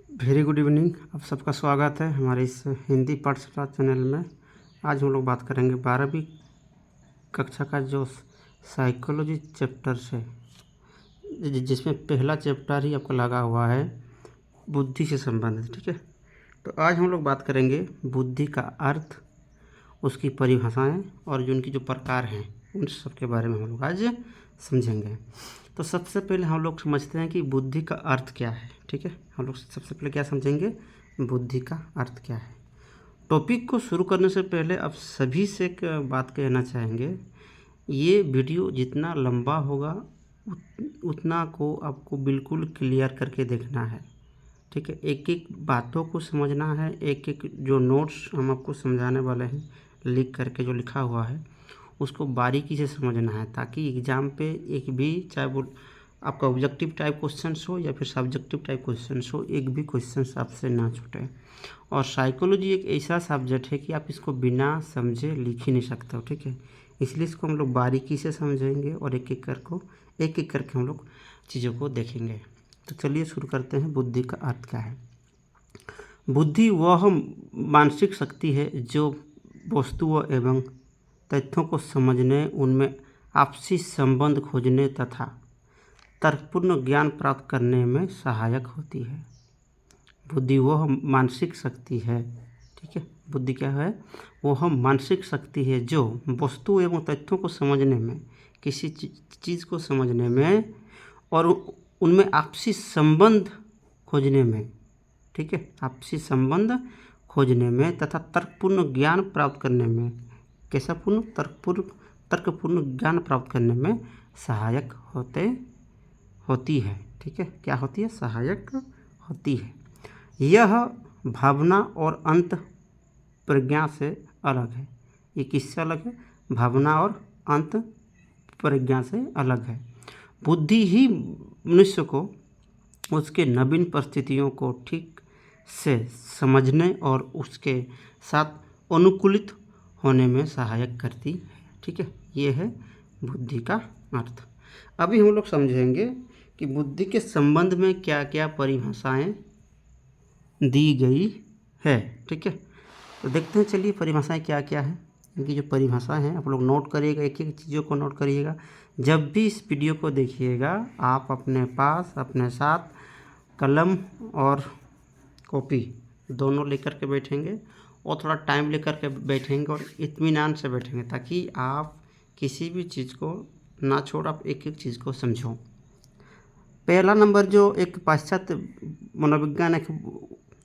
Very good evening. आप सबका स्वागत है हमारे इस हिंदी पाठशाला चैनल में। आज हम लोग बात करेंगे 12वीं कक्षा का जो साइकोलॉजी चैप्टर से, जिसमें पहला चैप्टर ही आपको लगा हुआ है बुद्धि से संबंधित। ठीक है, तो आज हम लोग बात करेंगे बुद्धि का अर्थ, उसकी परिभाषाएं और जो उनकी जो प्रकार हैं उन सब के बारे में हम लोग आज समझेंगे। तो सबसे पहले हम लोग समझते हैं कि बुद्धि का अर्थ क्या है। ठीक है, हम लोग सबसे पहले क्या समझेंगे, बुद्धि का अर्थ क्या है। टॉपिक को शुरू करने से पहले आप सभी से एक बात कहना चाहेंगे, ये वीडियो जितना लंबा होगा उतना को आपको बिल्कुल क्लियर करके देखना है। ठीक है, एक एक बातों को समझना है, एक एक जो नोट्स हम आपको समझाने वाले हैं लिख करके जो लिखा हुआ है उसको बारीकी से समझना है, ताकि एग्ज़ाम पे एक भी, चाहे वो आपका ऑब्जेक्टिव टाइप क्वेश्चंस हो या फिर सब्जेक्टिव टाइप क्वेश्चंस हो, एक भी क्वेश्चंस आपसे ना छूटे। और साइकोलॉजी एक ऐसा सब्जेक्ट है कि आप इसको बिना समझे लिख ही नहीं सकते हो। ठीक है, इसलिए इसको हम लोग बारीकी से समझेंगे और एक एक करके हम लोग चीज़ों को देखेंगे। तो चलिए शुरू करते हैं। बुद्धि का अर्थ क्या है। बुद्धि वह मानसिक शक्ति है जो वस्तुओं एवं तथ्यों को समझने, उनमें आपसी संबंध खोजने तथा तर्कपूर्ण ज्ञान प्राप्त करने में सहायक होती है। बुद्धि वह मानसिक शक्ति है, ठीक है, बुद्धि क्या है, वह मानसिक शक्ति है जो वस्तु एवं तथ्यों को समझने में, किसी चीज़ को समझने में और उनमें आपसी संबंध खोजने में, ठीक है, आपसी संबंध खोजने में तथा तर्कपूर्ण ज्ञान प्राप्त करने में, कैसा पूर्ण, तर्कपूर्ण ज्ञान प्राप्त करने में सहायक होती है। ठीक है, क्या होती है, सहायक होती है। यह भावना और अंत प्रज्ञा से अलग है। ये किससे अलग है, भावना और अंत प्रज्ञा से अलग है। बुद्धि ही मनुष्य को उसके नवीन परिस्थितियों को ठीक से समझने और उसके साथ अनुकूलित होने में सहायक करती है। ठीक है, ये है बुद्धि का अर्थ। अभी हम लोग समझेंगे कि बुद्धि के संबंध में क्या क्या परिभाषाएं दी गई है। ठीक है, तो देखते हैं, चलिए परिभाषाएं क्या क्या है। इनकी जो परिभाषा है आप लोग नोट करिएगा, एक एक चीज़ों को नोट करिएगा। जब भी इस वीडियो को देखिएगा आप अपने पास अपने साथ कलम और कॉपी दोनों लेकर के बैठेंगे और थोड़ा टाइम लेकर के बैठेंगे और इत्मीनान से बैठेंगे, ताकि आप किसी भी चीज़ को ना छोड़, आप एक एक चीज़ को समझो। पहला नंबर जो एक पाश्चात्य मनोवैज्ञानिक,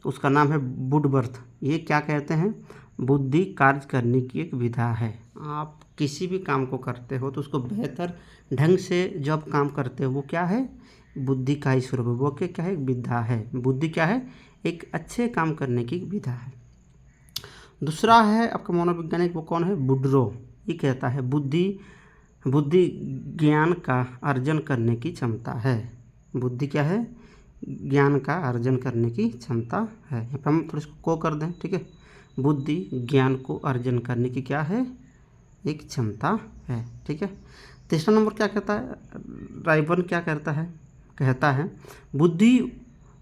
उसका नाम है वुडवर्थ। ये क्या कहते हैं, बुद्धि कार्य करने की एक विधा है। आप किसी भी काम को करते हो तो उसको बेहतर ढंग से जो आप काम करते हो वो क्या है, बुद्धि का ही स्वरूप है। वो क्या है, एक विधा है। बुद्धि क्या है, एक अच्छे काम करने की विधा है। दूसरा है आपका मनोवैज्ञानिक, वो कौन है, वुडरो। ये कहता है बुद्धि ज्ञान का अर्जन करने की क्षमता है। बुद्धि क्या है, ज्ञान का अर्जन करने की क्षमता है। यहाँ पर हम थोड़ा इसको को कर दें। ठीक है, बुद्धि ज्ञान को अर्जन करने की क्या है, एक क्षमता है। ठीक है, तीसरा नंबर क्या कहता है, राइबन क्या कहता है बुद्धि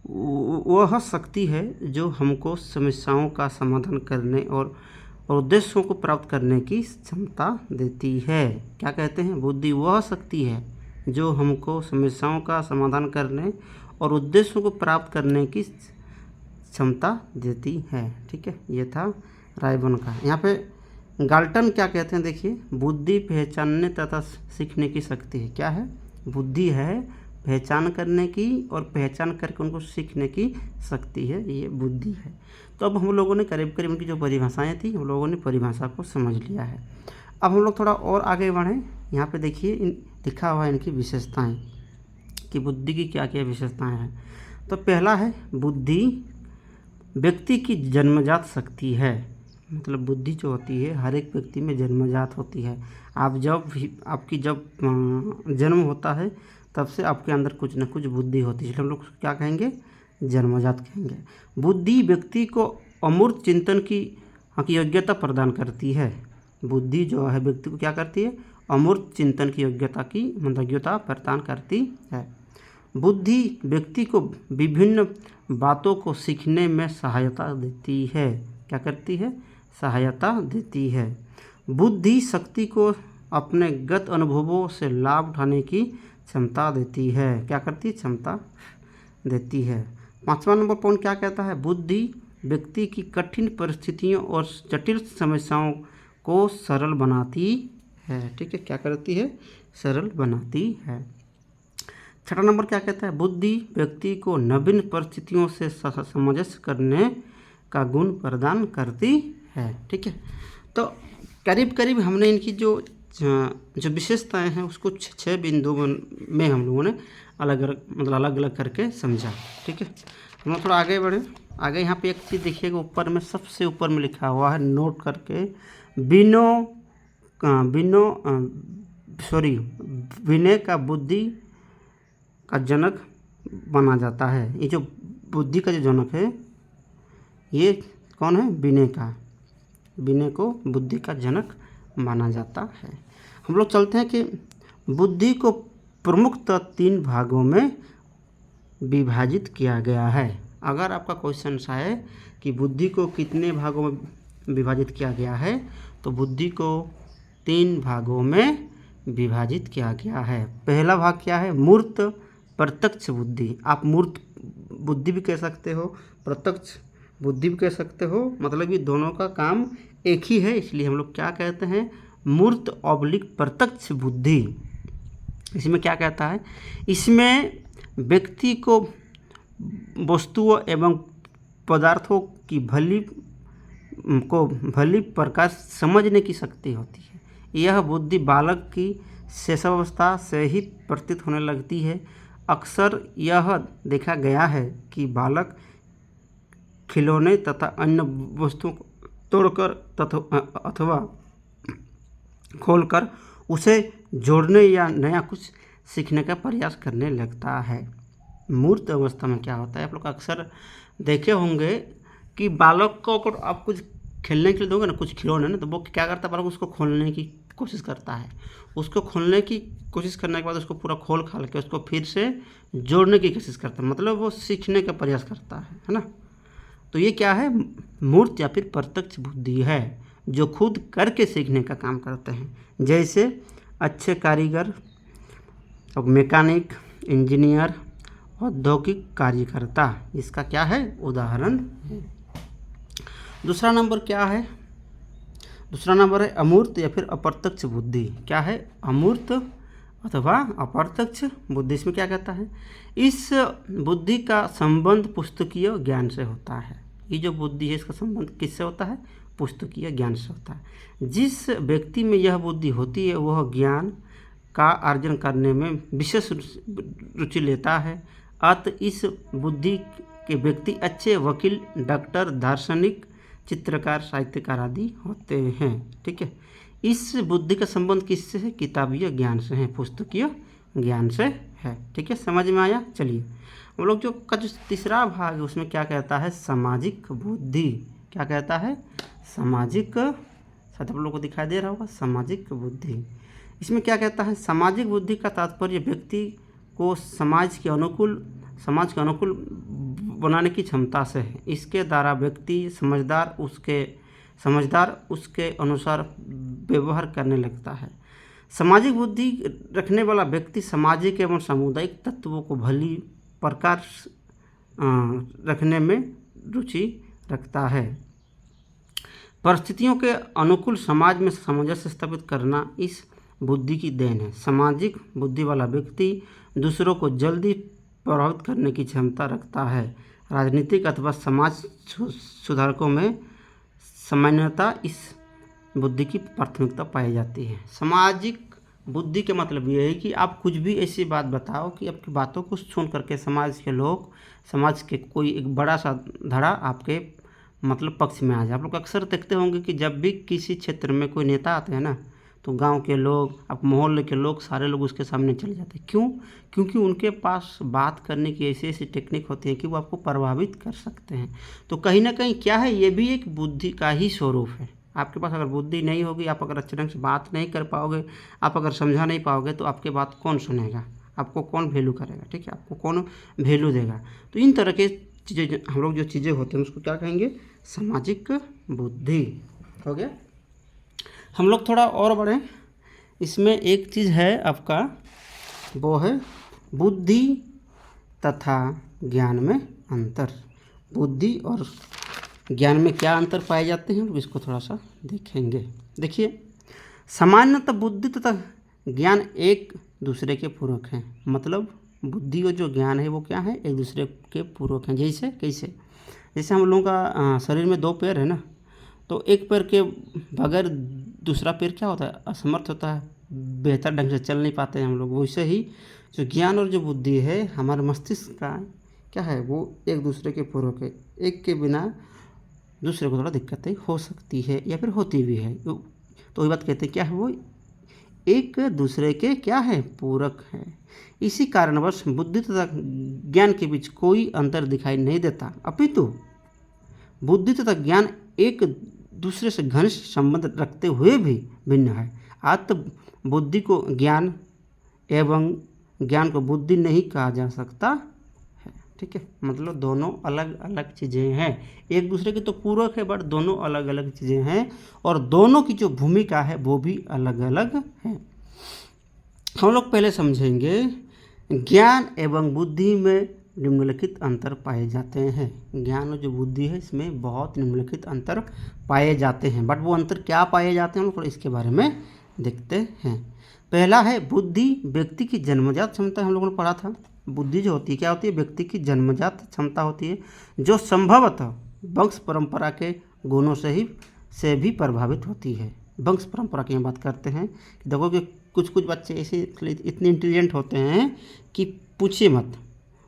वह शक्ति है जो हमको समस्याओं का समाधान करने और उद्देश्यों को प्राप्त करने की क्षमता देती है। क्या कहते हैं, बुद्धि वह शक्ति है जो हमको समस्याओं का समाधान करने और उद्देश्यों को प्राप्त करने की क्षमता देती है। ठीक है, ये था रायबन का। यहाँ पे गाल्टन क्या कहते हैं, देखिए, बुद्धि पहचानने तथा सीखने की शक्ति है। क्या है, बुद्धि है पहचान करने की और पहचान करके उनको सीखने की शक्ति है, ये बुद्धि है। तो अब हम लोगों ने करीब करीब उनकी जो परिभाषाएं थी, हम लोगों ने परिभाषा को समझ लिया है। अब हम लोग थोड़ा और आगे बढ़ें। यहाँ पे देखिए लिखा हुआ है इनकी विशेषताएं, कि बुद्धि की क्या क्या विशेषताएं हैं। तो पहला है, बुद्धि व्यक्ति की जन्मजात शक्ति है। मतलब बुद्धि जो होती है हर एक व्यक्ति में जन्मजात होती है। आपकी जब जन्म होता है तब से आपके अंदर कुछ न कुछ बुद्धि होती है, इसलिए हम लोग क्या कहेंगे, जन्मजात कहेंगे। बुद्धि व्यक्ति को अमूर्त चिंतन की योग्यता प्रदान करती है। बुद्धि जो है व्यक्ति को क्या करती है, अमूर्त चिंतन की योग्यता प्रदान करती है। बुद्धि व्यक्ति को विभिन्न बातों को सीखने में सहायता देती है। क्या करती है? सहायता देती है। बुद्धि शक्ति को अपने गत अनुभवों से लाभ उठाने की क्षमता देती है। क्या करती है? क्षमता देती है। 5वां नंबर पॉइंट क्या कहता है? बुद्धि व्यक्ति की कठिन परिस्थितियों और जटिल समस्याओं को सरल बनाती है। ठीक है, क्या करती है? सरल बनाती है। 6वां नंबर क्या कहता है? बुद्धि व्यक्ति को नवीन परिस्थितियों से सामंजस्य करने का गुण प्रदान करती है। ठीक है, तो करीब करीब हमने इनकी जो विशेषताएं हैं उसको 6 बिंदुओं में हम लोगों ने अलग अलग करके समझा। ठीक है, हम लोग थोड़ा आगे बढ़े। आगे यहाँ पे एक चीज़ देखिएगा, ऊपर में सबसे ऊपर में लिखा हुआ है, नोट करके, विनय का बुद्धि का जनक माना जाता है। ये जो बुद्धि का जो जनक है ये कौन है? विनय को बुद्धि का जनक माना जाता है। हम लोग चलते हैं कि बुद्धि को प्रमुखतः 3 भागों में विभाजित किया गया है। अगर आपका क्वेश्चन है कि बुद्धि को कितने भागों में विभाजित किया गया है, तो बुद्धि को 3 भागों में विभाजित किया गया है। पहला भाग क्या है? मूर्त प्रत्यक्ष बुद्धि। आप मूर्त बुद्धि भी कह सकते हो, प्रत्यक्ष बुद्धि भी कह सकते हो, मतलब ये दोनों का काम एक ही है, इसलिए हम लोग क्या कहते हैं? मूर्त ऑब्लिक प्रत्यक्ष बुद्धि। इसमें क्या कहता है? इसमें व्यक्ति को वस्तुओं एवं पदार्थों की भली प्रकार समझने की शक्ति होती है। यह बुद्धि बालक की शैशवावस्था से ही प्रतीत होने लगती है। अक्सर यह देखा गया है कि बालक खिलौने तथा अन्य वस्तुओं को तोड़कर अथवा खोलकर उसे जोड़ने या नया कुछ सीखने का प्रयास करने लगता है। मूर्त अवस्था में क्या होता है? आप लोग अक्सर देखे होंगे कि बालक को अगर आप कुछ खेलने के लिए दोगे ना, कुछ खिलौने ना, तो वो क्या करता है? बालक उसको खोलने की कोशिश करता है। उसको खोलने की कोशिश करने के बाद उसको पूरा खोल खाल के उसको फिर से जोड़ने की कोशिश करता है, मतलब वो सीखने का प्रयास करता है ना। तो ये क्या है? मूर्त या फिर प्रत्यक्ष बुद्धि है, जो खुद करके सीखने का काम करते हैं। जैसे अच्छे कारीगर, मैकेनिक, इंजीनियर, औद्योगिक कार्यकर्ता, इसका क्या है? उदाहरण है। दूसरा नंबर क्या है? दूसरा नंबर है अमूर्त या फिर अप्रत्यक्ष बुद्धि। क्या है? अमूर्त अथवा अप्रत्यक्ष बुद्धि। इसमें क्या कहता है? इस बुद्धि का संबंध पुस्तकीय ज्ञान से होता है। ये जो बुद्धि है इसका संबंध किससे होता है? पुस्तकीय ज्ञान से होता है। जिस व्यक्ति में यह बुद्धि होती है वह ज्ञान का अर्जन करने में विशेष रुचि लेता है। अतः इस बुद्धि के व्यक्ति अच्छे वकील, डॉक्टर, दार्शनिक, चित्रकार, साहित्यकार आदि होते हैं। ठीक है, इस बुद्धि का संबंध किससे है? किताबीय ज्ञान से है, पुस्तकीय ज्ञान से है। ठीक है, समझ में आया? चलिए हम लोग जो तीसरा भाग है उसमें क्या कहता है? सामाजिक बुद्धि। क्या कहता है? सामाजिक, शायद आप लोगों को दिखाई दे रहा होगा, सामाजिक बुद्धि। इसमें क्या कहता है? सामाजिक बुद्धि का तात्पर्य व्यक्ति को समाज के अनुकूल बनाने की क्षमता से है। इसके द्वारा व्यक्ति समझदार उसके अनुसार व्यवहार करने लगता है। सामाजिक बुद्धि रखने वाला व्यक्ति सामाजिक एवं सामुदायिक तत्वों को भली प्रकार रखने में रुचि रखता है। परिस्थितियों के अनुकूल समाज में सामंजस्य स्थापित करना इस बुद्धि की देन है। सामाजिक बुद्धि वाला व्यक्ति दूसरों को जल्दी प्रभावित करने की क्षमता रखता है। राजनीतिक अथवा समाज सुधारकों में सामान्यतः इस बुद्धि की प्राथमिकता पाई जाती है। सामाजिक बुद्धि के मतलब ये है कि आप कुछ भी ऐसी बात बताओ कि आपकी बातों को सुन करके समाज के लोग, समाज के कोई एक बड़ा सा धड़ा आपके मतलब पक्ष में आ जाए। आप लोग अक्सर देखते होंगे कि जब भी किसी क्षेत्र में कोई नेता आते हैं ना, तो गांव के लोग, आप मोहल्ले के लोग, सारे लोग उसके सामने चले जाते हैं। क्यों? क्योंकि उनके पास बात करने की ऐसी ऐसी टेक्निक होती है कि वो आपको प्रभावित कर सकते हैं। तो कहीं ना कहीं क्या है, ये भी एक बुद्धि का ही स्वरूप है। आपके पास अगर बुद्धि नहीं होगी, आप अगर अच्छे ढंग से बात नहीं कर पाओगे, आप अगर समझा नहीं पाओगे, तो आपके बात कौन सुनेगा? आपको कौन वैल्यू करेगा, ठीक है, आपको कौन वैल्यू देगा। तो इन तरह के चीज़ें हम लोग जो चीज़ें होते हैं उसको क्या कहेंगे, सामाजिक बुद्धि हो गया। हम लोग थोड़ा और बढ़ें, इसमें एक चीज़ है आपका, वो है बुद्धि तथा ज्ञान में अंतर। बुद्धि और ज्ञान में क्या अंतर पाए जाते हैं, इसको थोड़ा सा देखेंगे। देखिए, सामान्यतः बुद्धि तथा ज्ञान एक दूसरे के पूरक हैं। मतलब बुद्धि और जो ज्ञान है वो क्या है, एक दूसरे के पूरक हैं। जैसे कैसे, जैसे हम लोगों का शरीर में 2 पैर है ना, तो एक पैर के बगैर दूसरा पैर क्या होता है, असमर्थ होता है, बेहतर ढंग से चल नहीं पाते हैं हम लोग। वैसे ही जो ज्ञान और जो बुद्धि है हमारे मस्तिष्क का क्या है, वो एक दूसरे के पूरक है। एक के बिना दूसरे को थोड़ा दिक्कतें हो सकती है या फिर होती भी है। तो वही बात कहते हैं क्या है, वो एक दूसरे के क्या है, पूरक है। इसी कारणवश बुद्धि तथा ज्ञान के बीच कोई अंतर दिखाई नहीं देता, अपितु बुद्धि तथा ज्ञान एक दूसरे से घनिष्ठ संबंध रखते हुए भी भिन्न है। आत्म बुद्धि को ज्ञान एवं ज्ञान को बुद्धि नहीं कहा जा सकता है, ठीक है। मतलब दोनों अलग अलग चीज़ें हैं, एक दूसरे के तो पूरक है बट दोनों अलग अलग चीज़ें हैं, और दोनों की जो भूमिका है वो भी अलग अलग है। हम लोग पहले समझेंगे ज्ञान एवं बुद्धि में निम्नलिखित अंतर पाए जाते हैं। ज्ञान और जो बुद्धि है इसमें बहुत निम्नलिखित अंतर पाए जाते हैं, बट वो अंतर क्या पाए जाते हैं हम लोग इसके बारे में देखते हैं। पहला है बुद्धि व्यक्ति की जन्मजात क्षमता। हम लोगों ने पढ़ा था, बुद्धि जो होती है क्या होती है, व्यक्ति की जन्मजात क्षमता होती है, जो संभवतः वंश परंपरा के गुणों से भी प्रभावित होती है। वंश परंपरा की हम बात करते हैं कि देखो कि कुछ बच्चे ऐसे इतने इंटेलिजेंट होते हैं कि पूछिए मत।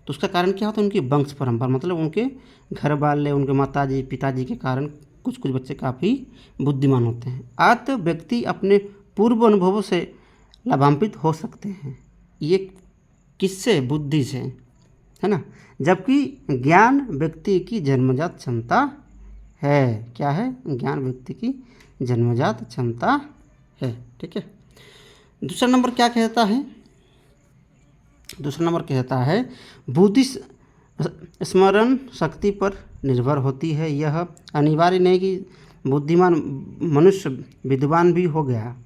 तो उसका कारण क्या होता है, उनकी वंश परंपरा, मतलब उनके घर वाले, उनके माताजी पिताजी के कारण कुछ बच्चे काफ़ी बुद्धिमान होते हैं। आत्म व्यक्ति अपने पूर्व अनुभवों से लाभान्वित हो सकते हैं। ये किससे, बुद्धि से, है ना। जबकि ज्ञान व्यक्ति की जन्मजात क्षमता है। क्या है, ज्ञान व्यक्ति की जन्मजात क्षमता है, ठीक है। दूसरा नंबर क्या कहता है, दूसरा नंबर कहता है बुद्धि स्मरण शक्ति पर निर्भर होती है। यह अनिवार्य नहीं कि बुद्धिमान मनुष्य विद्वान भी हो गया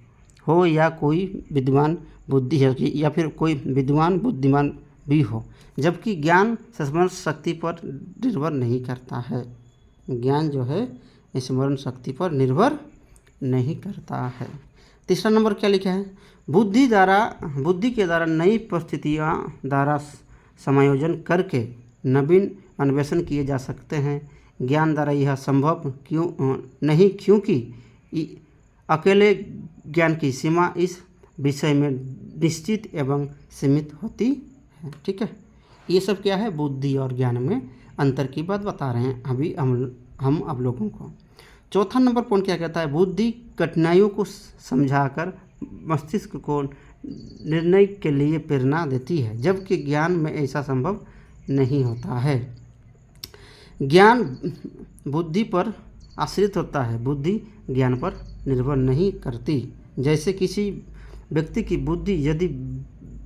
हो या कोई विद्वान बुद्धि है या फिर कोई विद्वान बुद्धिमान भी हो, जबकि ज्ञान स्मरण शक्ति पर निर्भर नहीं करता है। ज्ञान जो है स्मरण शक्ति पर निर्भर नहीं करता है। तीसरा नंबर क्या लिखा है, बुद्धि के द्वारा नई परिस्थितियाँ द्वारा समायोजन करके नवीन अन्वेषण किए जा सकते हैं। ज्ञान द्वारा यह संभव नहीं, क्योंकि अकेले ज्ञान की सीमा इस विषय में निश्चित एवं सीमित होती है, ठीक है। ये सब क्या है, बुद्धि और ज्ञान में अंतर की बात बता रहे हैं अभी हम आप लोगों को। चौथा नंबर पॉइंट क्या कहता है, बुद्धि कठिनाइयों को समझाकर मस्तिष्क को निर्णय के लिए प्रेरणा देती है, जबकि ज्ञान में ऐसा संभव नहीं होता है। ज्ञान बुद्धि पर आश्रित होता है, बुद्धि ज्ञान पर निर्भर नहीं करती। जैसे किसी व्यक्ति की बुद्धि यदि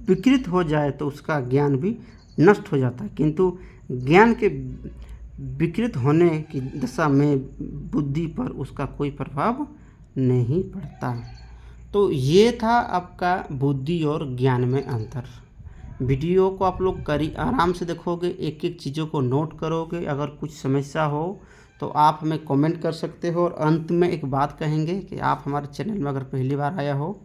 विकृत हो जाए तो उसका ज्ञान भी नष्ट हो जाता है, किंतु ज्ञान के विकृत होने की दशा में बुद्धि पर उसका कोई प्रभाव नहीं पड़ता। तो ये था आपका बुद्धि और ज्ञान में अंतर। वीडियो को आप लोग आराम से देखोगे, एक एक चीज़ों को नोट करोगे। अगर कुछ समस्या हो तो आप हमें कमेंट कर सकते हो। और अंत में एक बात कहेंगे कि आप हमारे चैनल में अगर पहली बार आया हो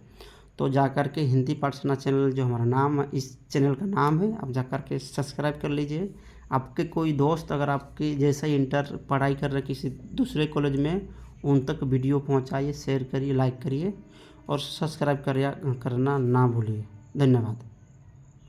तो जाकर के हिंदी पाठशाला चैनल जो हमारा नाम है, इस चैनल का नाम है, आप जाकर के सब्सक्राइब कर लीजिए। आपके कोई दोस्त अगर आपके जैसा ही इंटर पढ़ाई कर रहे किसी दूसरे कॉलेज में, उन तक वीडियो पहुंचाइए, शेयर करिए, लाइक करिए और सब्सक्राइब करना ना भूलिए। धन्यवाद।